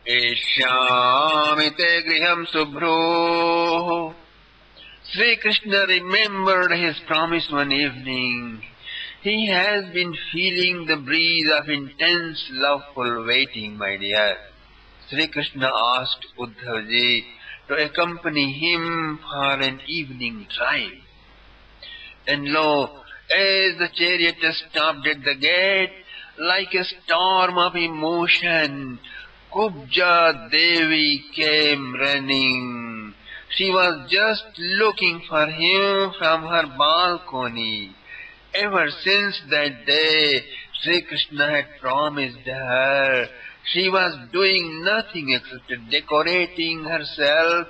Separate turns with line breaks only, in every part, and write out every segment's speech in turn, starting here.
Eshyamite griham subhro. Sri Krishna remembered his promise one evening. He has been feeling the breeze of intense loveful waiting, my dear. Sri Krishna asked Uddhavji to accompany him for an evening drive. And lo, as the chariot stopped at the gate, like a storm of emotion, Kubja Devi came running. She was just looking for him from her balcony. Ever since that day, Sri Krishna had promised her. She was doing nothing except decorating herself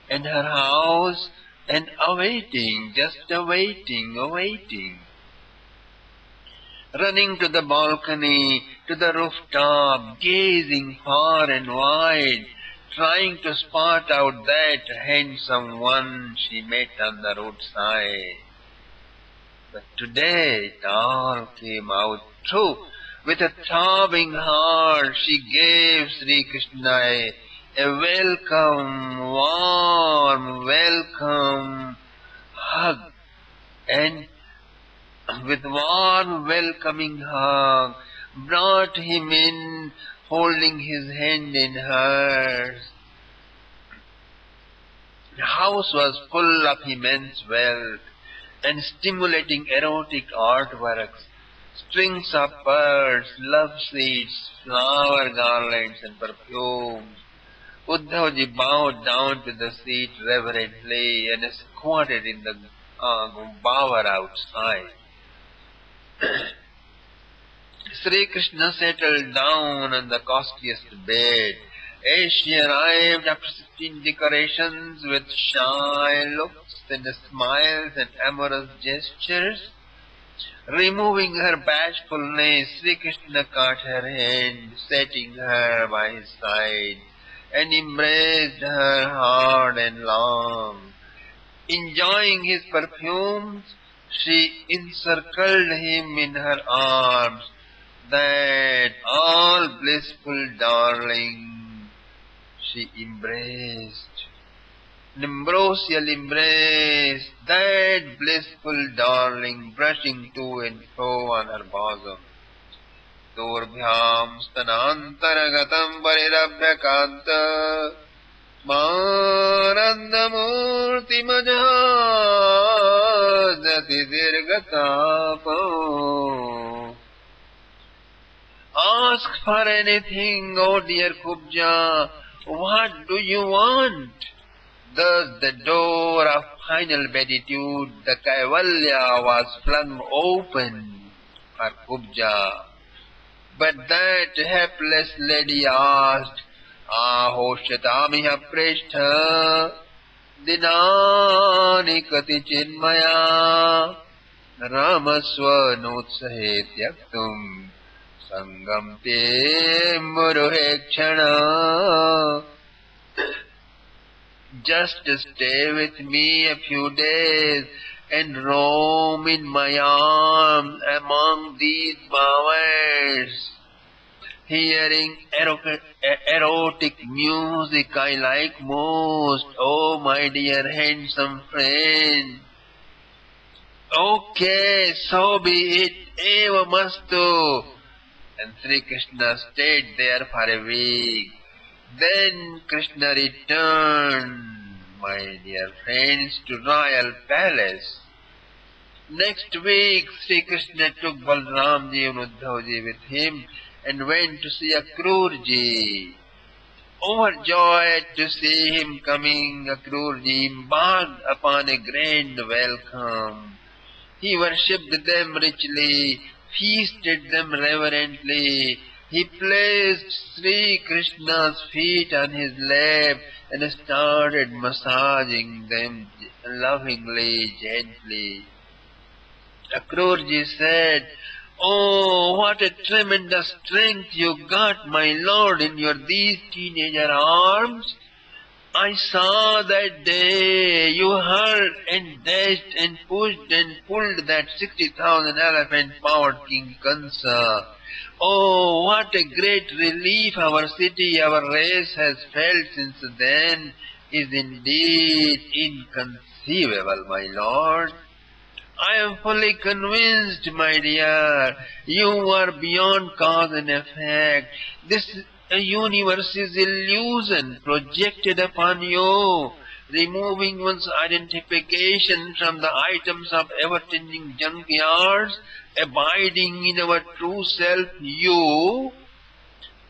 and her house and awaiting, just awaiting. Running to the balcony, to the rooftop, gazing far and wide, trying to spot out that handsome one she met on the roadside. But today it all came out true. With a throbbing heart, she gave Sri Krishna a welcome, warm welcome hug. And with warm welcoming hug, brought him in, holding his hand in hers. The house was full of immense wealth and stimulating erotic artworks, strings of pearls, love seats, flower garlands and perfumes. Uddhavji bowed down to the seat reverently and squatted in the bower outside. Sri Krishna settled down on the costliest bed. As she arrived after 16 decorations with shy looks and smiles and amorous gestures, removing her bashfulness, Sri Krishna caught her hand, setting her by his side, and embraced her hard and long. Enjoying his perfumes, she encircled him in her arms, that all blissful darling she embraced. An ambrosial embrace, that blissful darling brushing to and fro on her bosom. Durbhyam stanantaragatam parirabhyakanta Marandamurti majhajati dirgatapo. Ask for anything, O dear Kubja. What do you want? Thus the door of final beatitude, the Kaivalya, was flung open for Kubja. But that hapless lady asked, Ahoshyatamiha prestha dinani kati chinmaya ramasva notsahe tyaktum sangam te muruhe kshana. Just stay with me a few days and roam in my arms among these bowers. Hearing erotic music I like most, oh my dear handsome friend. Okay, so be it, eva mastu. And Sri Krishna stayed there for a week. Then Krishna returned, my dear friends, to royal palace. Next week, Sri Krishna took Balramji and Uddhavji with him and went to see Akrurji. Overjoyed to see him coming, Akrurji embarked upon a grand welcome. He worshipped them richly, feasted them reverently. He placed Sri Krishna's feet on his lap and started massaging them lovingly, gently. Akrurji said, Oh, what a tremendous strength you got, my lord, in your these teenager arms. I saw that day you hurled and dashed and pushed and pulled that 60,000 elephant-powered King Kansa. Oh, what a great relief our city, our race has felt since then is indeed inconceivable, my lord. I am fully convinced, my dear, you are beyond cause and effect. This universe is illusion projected upon you, removing one's identification from the items of ever-changing junkyards, abiding in our true self, you,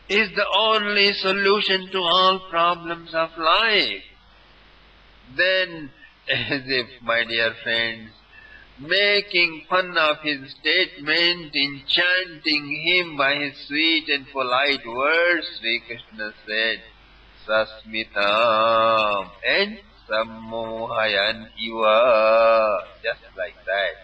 is the only solution to all problems of life. Then, as if, my dear friends, making fun of his statement, enchanting him by his sweet and polite words, Sri Krishna said, Sasmitam and Sammohayan Iva, just like that.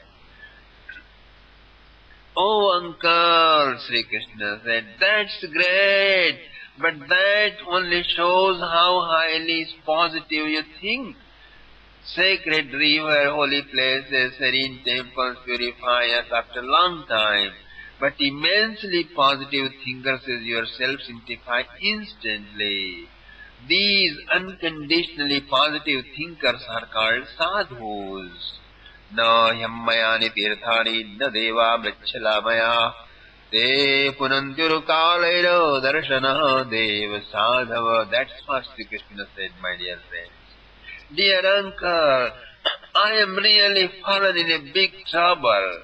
Oh, uncle, Sri Krishna said, that's great, but that only shows how highly positive you think. Sacred river, holy places, serene temples purify us after a long time. But immensely positive thinkers as yourself sanctify instantly. These unconditionally positive thinkers are called sadhus. Na yammayani tirthani na deva mrichalamaya te punantyurukalairo darshana deva sadhava. That's what Sri Krishna said, my dear friends. Dear uncle, I am really fallen in a big trouble.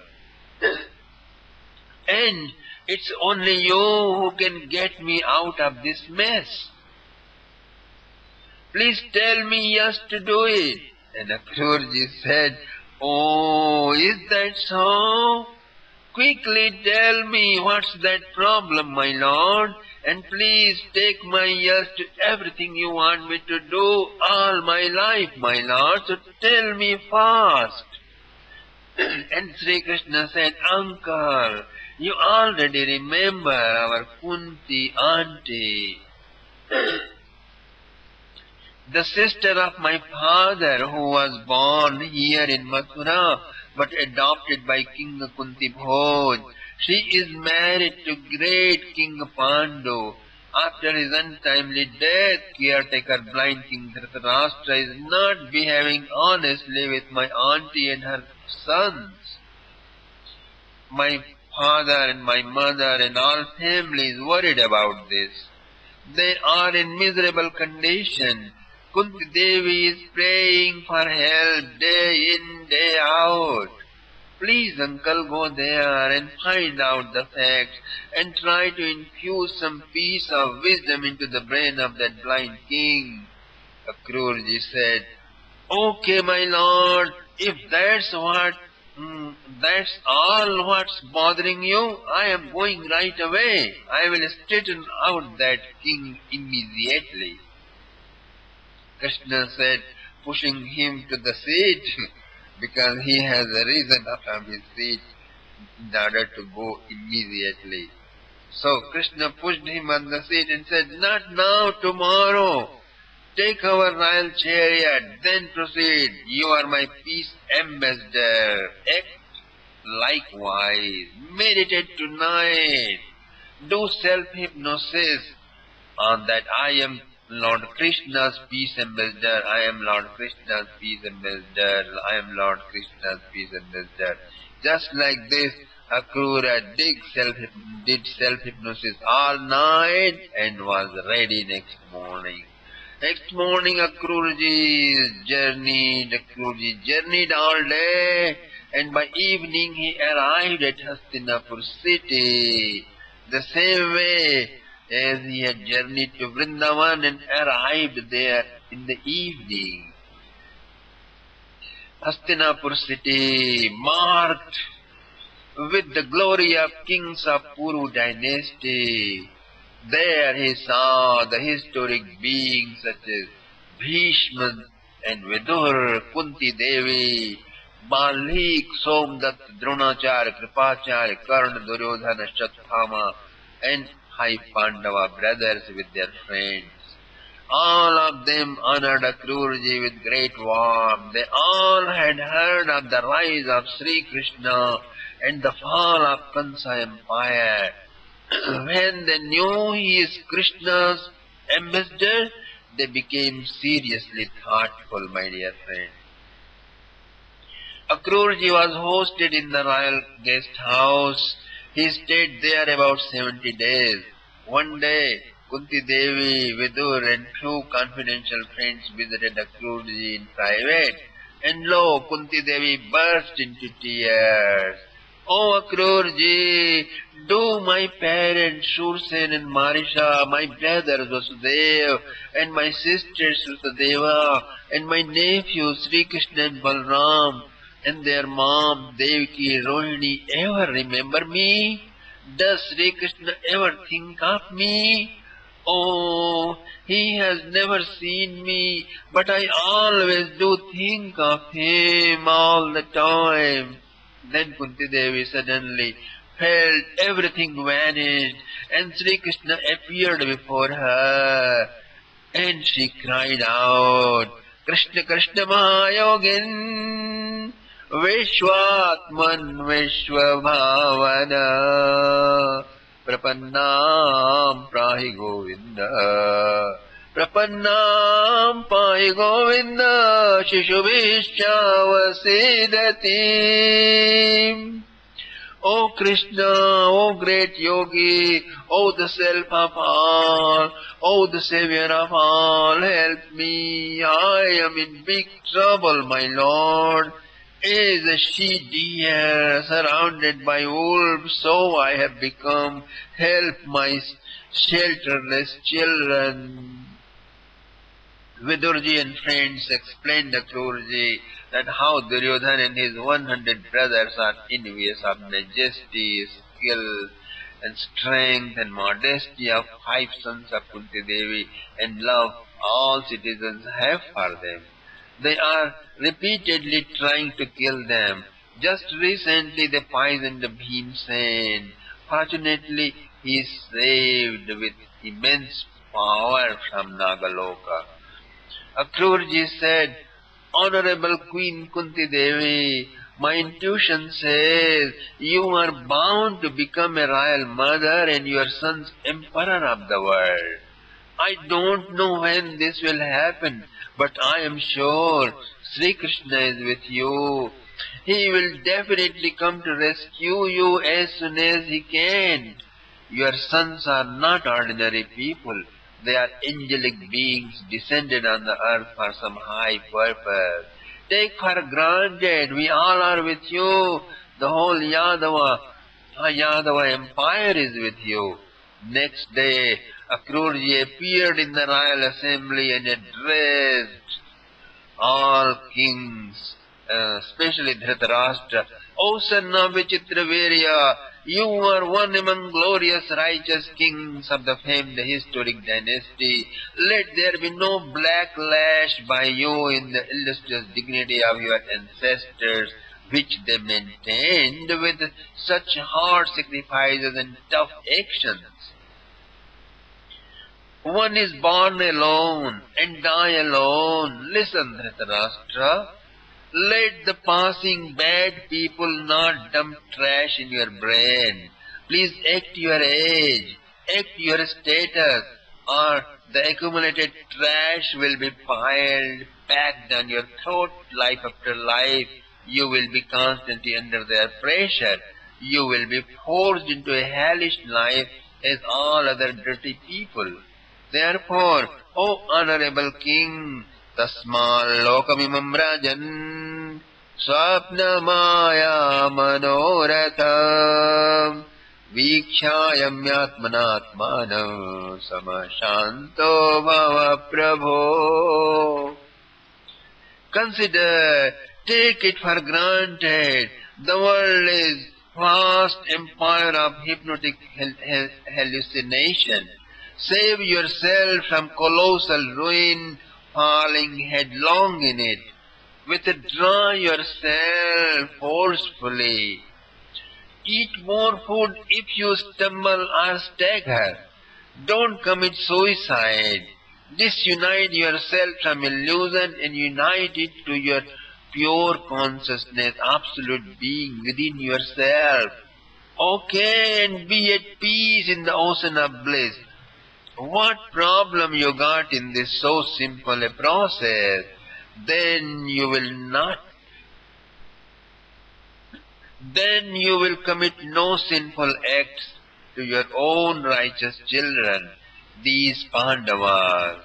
And it's only you who can get me out of this mess. Please tell me yes to do it. And Akrurji said, oh, is that so? Quickly tell me what's that problem, my lord, and please take my yes to everything you want me to do all my life, my lord, so tell me fast. And Sri Krishna said, uncle, you already remember our Kunti auntie, the sister of my father who was born here in Mathura, but adopted by King Kunti Bhoj. She is married to great King Pandu. After his untimely death, caretaker blind King Dhrtarastra is not behaving honestly with my auntie and her sons. My father and my mother and all family is worried about this. They are in miserable condition. Kunti Devi is praying for help day in, day out. Please, uncle, go there and find out the facts and try to infuse some piece of wisdom into the brain of that blind king. Akrurji said, okay, my lord, if that's all what's bothering you, I am going right away. I will straighten out that king immediately. Krishna said, pushing him to the seat, because he has risen up from his seat in order to go immediately. So Krishna pushed him on the seat and said, not now, tomorrow. Take our royal chariot, then proceed. You are my peace ambassador. Act likewise. Meditate tonight. Do self-hypnosis on that I am Lord Krishna's peace ambassador, I am Lord Krishna's peace ambassador, I am Lord Krishna's peace ambassador. Just like this, Akrura did self-hypnosis all night and was ready next morning. Next morning, Akrurji journeyed all day, and by evening he arrived at Hastinapur city. The same way as he had journeyed to Vrindavan and arrived there in the evening. Hastinapur city marked with the glory of kings of Puru dynasty. There he saw the historic beings such as Bhishma and Vidur, Kunti Devi, Malik, Somdat, Dronacharya, Kripacharya, Karna, Duryodhana, Shatathama, and High Pandava brothers with their friends. All of them honored Akrurji with great warmth. They all had heard of the rise of Sri Krishna and the fall of Kansa Empire. When they knew he is Krishna's ambassador, they became seriously thoughtful, my dear friend. Akrurji was hosted in the royal guest house. He stayed there about 70 days. One day, Kunti Devi, Vidur and few confidential friends visited Akrurji in private. And lo, Kunti Devi burst into tears. Oh Akrurji, do my parents Shursen and Marisha, my brother Vasudev, and my sister Sutadeva, and my nephew Sri Krishna and Balram, and their mom Devaki Rohini ever remember me? Does Sri Krishna ever think of me? Oh, he has never seen me, but I always do think of him all the time. Then Kunti Devi suddenly felt everything vanished and Sri Krishna appeared before her and she cried out, Krishna Krishna Mahayogin Vishwatman Vishwabhavana Prapannam Prahi Govinda Prapannam Pai Govinda Shishubhishchavasidati. O Krishna, O great yogi, O the self of all, O the savior of all, help me, I am in big trouble, my Lord. As a she-deer surrounded by wolves, so I have become. Help my shelterless children. Vidurji and friends explained to Akrurji that how Duryodhana and his 100 brothers are envious of majesty, skill, and strength and modesty of 5 sons of Kunti Devi and love all citizens have for them. They are repeatedly trying to kill them. Just recently they poisoned Bhimsen. Fortunately, he is saved with immense power from Nagaloka. Akrurji said, Honorable Queen Kunti Devi, my intuition says you are bound to become a royal mother and your son's emperor of the world. I don't know when this will happen, but I am sure Sri Krishna is with you. He will definitely come to rescue you as soon as he can. Your sons are not ordinary people. They are angelic beings descended on the earth for some high purpose. Take for granted, we all are with you. The whole Yadava empire is with you. Next day, Akrurji appeared in the royal assembly and addressed all kings, especially Dhrtarastra. O son of Vichitravirya, you are one among glorious righteous kings of the famed historic dynasty. Let there be no backlash by you in the illustrious dignity of your ancestors, which they maintained with such hard sacrifices and tough actions. One is born alone and die alone. Listen, Dhrtarastra. Let the passing bad people not dump trash in your brain. Please act your age, act your status, or the accumulated trash will be piled, packed on your throat life after life. You will be constantly under their pressure. You will be forced into a hellish life as all other dirty people. Therefore, O honorable king, Tasmal lokamimam rajan swapna maya manoratham vikshayam yatmanatmanam samashanto bhava prabho. Consider, take it for granted, the world is vast empire of hypnotic hallucination. Save yourself from colossal ruin, falling headlong in it. Withdraw yourself forcefully. Eat more food if you stumble or stagger. Don't commit suicide. Disunite yourself from illusion and unite it to your pure consciousness, absolute being within yourself. okay and be at peace in the ocean of bliss. What problem you got in this so simple a process? Then you will not, then you will commit no sinful acts to your own righteous children, these Pandavas.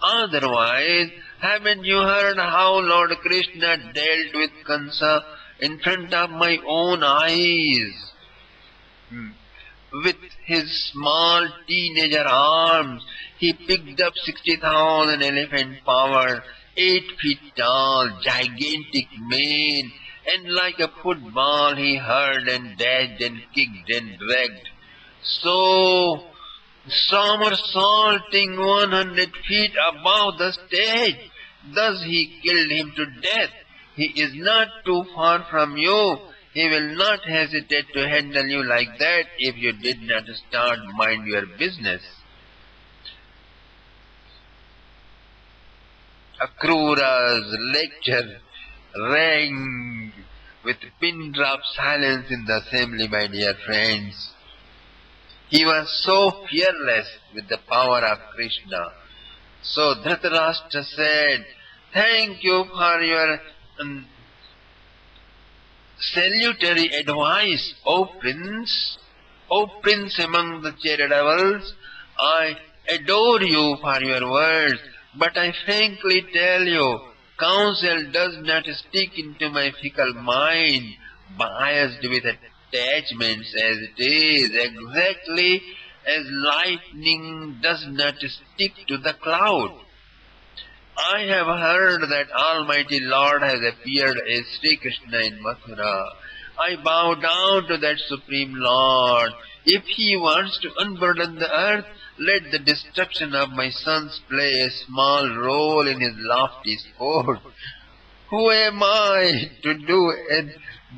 Otherwise, haven't you heard how Lord Krishna dealt with Kansa in front of my own eyes? With his small teenager arms, he picked up 60,000 elephant power, 8 feet tall, gigantic mane, and like a football he hurled and dashed and kicked and dragged. So, somersaulting 100 feet above the stage, thus he killed him to death. He is not too far from you. He will not hesitate to handle you like that if you did not start mind your business. Akrura's lecture rang with pin-drop silence in the assembly, my dear friends. He was so fearless with the power of Krishna. So Dhrtarastra said, "Thank you for your salutary advice, O Prince among the chariotables. I adore you for your words, but I frankly tell you, counsel does not stick into my fickle mind, biased with attachments as it is, exactly as lightning does not stick to the cloud. I have heard that Almighty Lord has appeared as Sri Krishna in Mathura. I bow down to that Supreme Lord. If He wants to unburden the earth, let the destruction of my sons play a small role in His lofty sport. Who am I to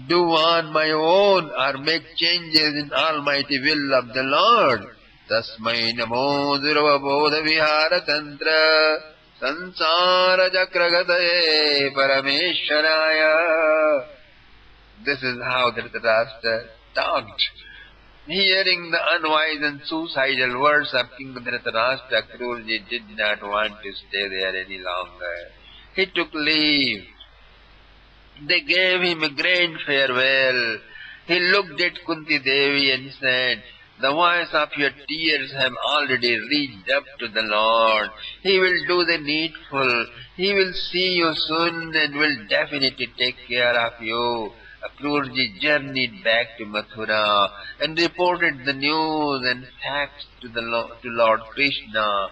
do on my own or make changes in Almighty will of the Lord? Tasmai namo dhruva vihara tantra sansara chakragataye parameshwaraya." This is how Dhrtarastra talked. Hearing the unwise and suicidal words of King Dhrtarashtra, Krurji did not want to stay there any longer. He took leave. They gave him a grand farewell. He looked at Kunti Devi and said, "The voice of your tears have already reached up to the Lord. He will do the needful. He will see you soon and will definitely take care of you." Akrurji journeyed back to Mathura and reported the news and facts to Lord Krishna.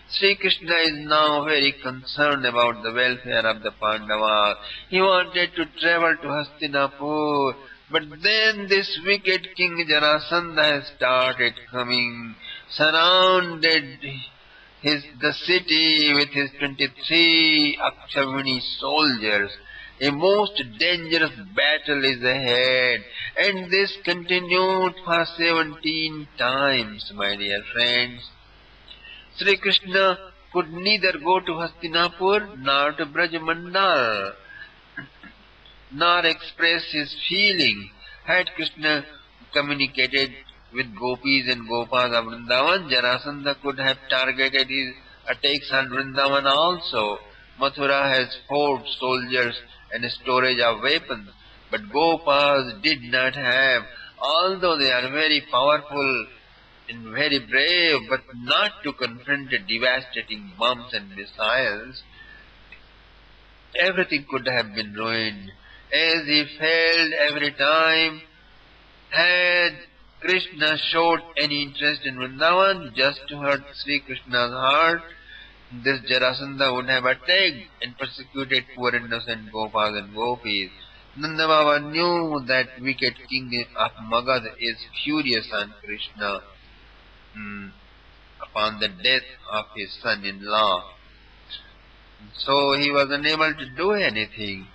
Sri Krishna is now very concerned about the welfare of the Pandavas. He wanted to travel to Hastinapur, but then this wicked king Jarasandha has started coming, surrounded the city with his 23 Akshavini soldiers. A most dangerous battle is ahead, and this continued for 17 times, my dear friends. Sri Krishna could neither go to Hastinapur nor to Brajamandal, nor express his feeling. Had Krishna communicated with gopis and gopas of Vrindavan, Jarasandha could have targeted his attacks on Vrindavan also. Mathura has fort, soldiers, and storage of weapons, but gopas did not have, although they are very powerful and very brave, but not to confront the devastating bombs and missiles. Everything could have been ruined, as he failed every time. Had Krishna showed any interest in Vrindavan just to hurt Sri Krishna's heart, this Jarasandha would have attacked and persecuted poor innocent gopas and gopis. Nanda Baba knew that wicked king of Magad is furious on Krishna upon the death of his son-in-law. So he was unable to do anything.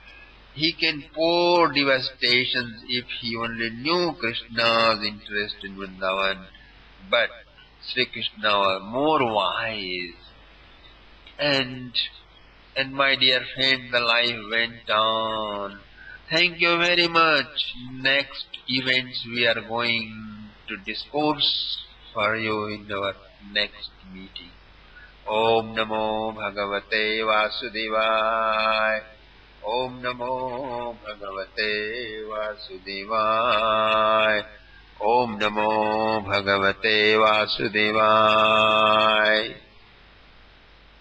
He can pour devastations if he only knew Krishna's interest in Vrindavan. But Sri Krishna was more wise. And my dear friend, the life went on. Thank you very much. Next events we are going to discourse for you in our next meeting. Om Namo Bhagavate Vasudevaya. Om Namo Bhagavate Vasudevaya. Om Namo Bhagavate Vasudevaya.